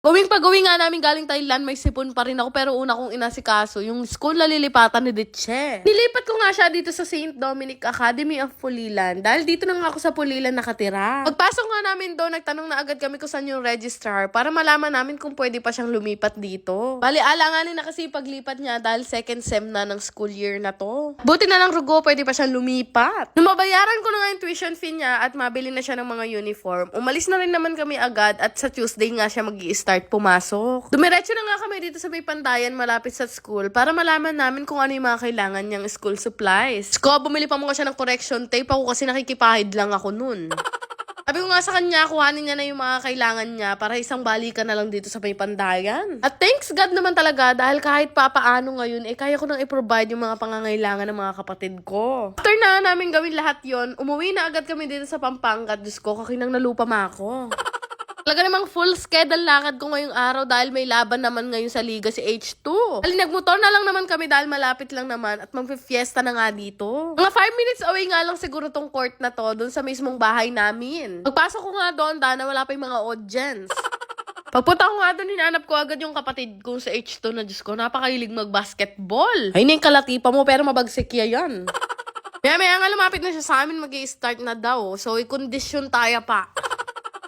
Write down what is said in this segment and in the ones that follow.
Gawing nga namin galing Thailand, may sipon pa rin ako pero una kong inasikaso, yung school na lilipatan ni Ditche. Nilipat ko nga siya dito sa St. Dominic Academy of Pulilan dahil dito na nga ako sa Pulilan nakatira. Pagpasok nga namin doon, nagtanong na agad kami kung saan yung registrar para malaman namin kung pwede pa siyang lumipat dito. Bali, alanganin na kasi paglipat niya dahil second sem na ng school year na to. Buti na lang Rugo, pwede pa siyang lumipat. Nung mabayaran ko na nga yung tuition fee niya at mabili na siya ng mga uniform, umalis na rin naman kami agad at sa Tuesday nga siya mag-i-start pumasok. Dumiretso na nga kami dito sa may pandayan malapit sa school para malaman namin kung ano yung mga kailangan niyang school supplies. Ko, bumili pa muna siya ng correction tape ako kasi nakikipahid lang ako nun. Sabi ko nga sa kanya, kuhanin niya na yung mga kailangan niya para isang balikan na lang dito sa may pandayan. At thanks God naman talaga dahil kahit papaano ngayon, kaya ko nang i-provide yung mga pangangailangan ng mga kapatid ko. After na namin gawin lahat yon, umuwi na agad kami dito sa Pampanga. Diyos ko, kakinang nalupa ma ako. Talaga namang full schedule lakad ko ngayong araw dahil may laban naman ngayon sa liga si H2. Dahil nagmotor na lang naman kami dahil malapit lang naman at magpe-fiesta na nga dito. Mga 5 minutes away nga lang siguro tong court na to dun sa mismong bahay namin. Pagpasok ko nga doon, Dana, wala pa yung mga audience. Pagpunta ko nga doon, hinanap ko agad yung kapatid ko sa H2 na Diyos ko, napakahilig mag-basketball. Ay na yung kalatipa mo pero mabagsik yan. Maya nga lumapit na siya sa amin, mag-i-start na daw. So, i-condition tayo pa.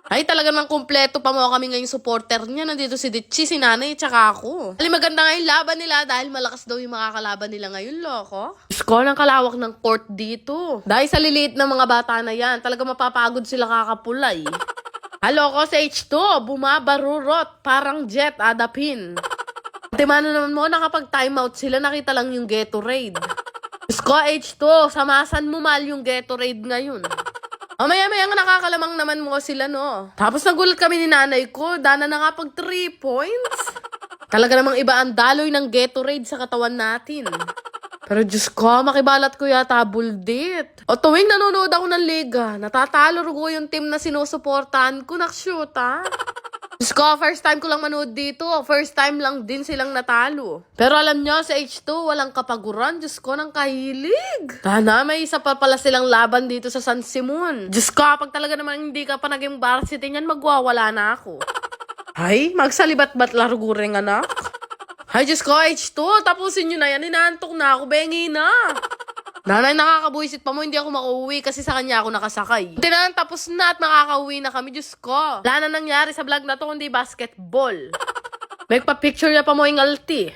Ay, talaga namang kumpleto pa mo kami ngayong supporter niya. Nandito si Ditchi, si Nanay, tsaka ako. Ali, maganda nga yung laban nila dahil malakas daw yung mga kalaban nila ngayon, loko. Diyos ko, ng kalawak ng court dito. Dahil sa liliit ng mga bata na yan, talaga mapapagod sila kakapulay. Halo ko sa H2, bumabarurot, parang jet, adapin. Timano naman mo, nakapag timeout sila, nakita lang yung Gatorade. Diyos ko, H2, samasan mo mal yung Gatorade ngayon. Maya-maya nga nakakalamang naman mo sila, no? Tapos nagulat kami ni nanay ko, Dana na nga pag 3 points. Talaga namang iba ang daloy ng Gatorade sa katawan natin. Pero Diyos ko, makibalat ko yata buldit. O tuwing nanonood ako ng liga, natatalo Rugo yung team na sinusuportahan ko, nakshoot ha? Diyos ko, first time ko lang manood dito. First time lang din silang natalo. Pero alam nyo, sa H2, walang kapaguran. Diyos ko, ng kahilig. Tana, may isa pa pala silang laban dito sa San Simon. Diyos ko, pag talaga naman hindi ka pa naging varsity niyan, magwawala na ako. Ay, magsalibat-bat larugo rin anak. Ay, Diyos ko, H2, tapusin nyo na yan. Inaantok na ako, bengi na. Nanay, nakakabuisit pa mo, hindi ako makauwi kasi sa kanya ako nakasakay. Hindi na, tapos na at makakauwi na kami, Diyos ko. Wala na nangyari sa vlog na to, kundi basketball. May pa-picture na pa mo yung alti.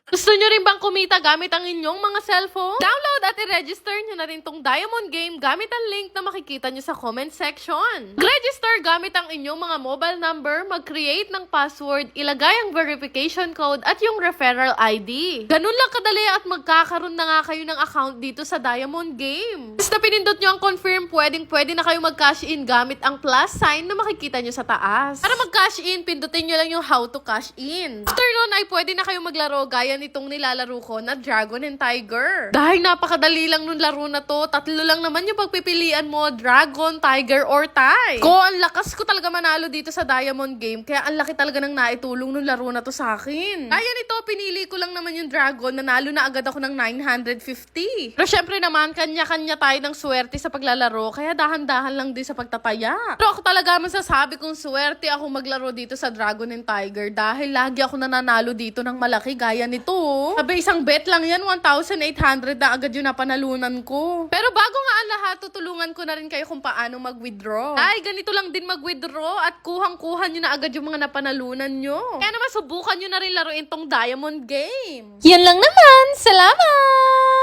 Gusto nyo rin bang kumita gamit ang inyong mga cellphone? Download at i-register nyo na rin tong Diamond Game gamit ang link na makikita nyo sa comment section. Register gamit ang inyong mga mobile number, mag-create ng password, ilagay ang verification code at yung referral ID. Ganun lang kadali at magkakaroon na nga kayo ng account dito sa Diamond Game. Basta pinindot nyo ang confirm, pwede na kayo mag-cash in gamit ang plus sign na makikita nyo sa taas. Para mag-cash in, pindutin nyo lang yung how to cash in. After nun ay pwede na kayo maglaro gaya nitong nilalaro ko na Dragon and Tiger. Dahil napakadali lang nung laro na to, 3 lang naman yung pagpipilian mo, Dragon, Tiger, or Tie. Ko, ang lakas ko talaga manalo dito sa Diamond Game, kaya ang laki talaga ng naitulong nung laro na to sa akin. Kaya nito, pinili ko lang naman yung Dragon, nanalo na agad ako ng 950. Pero syempre naman, kanya-kanya tayo ng swerte sa paglalaro, kaya dahan-dahan lang din sa pagtataya. Pero ako talaga masasabi kong swerte ako maglaro dito sa Dragon and Tiger dahil lagi ako nananalo dito ng malaki gaya nito. Sabi, isang bet lang yan, 1,800 na agad yung napanalunan ko. Pero bago nga ang lahat, tutulungan ko na rin kayo kung paano mag-withdraw. Ay, ganito lang din mag-withdraw at kuhang-kuhan nyo na agad yung mga napanalunan nyo. Kaya naman, subukan nyo na rin laruin tong Diamond Game. Yan lang naman. Salamat!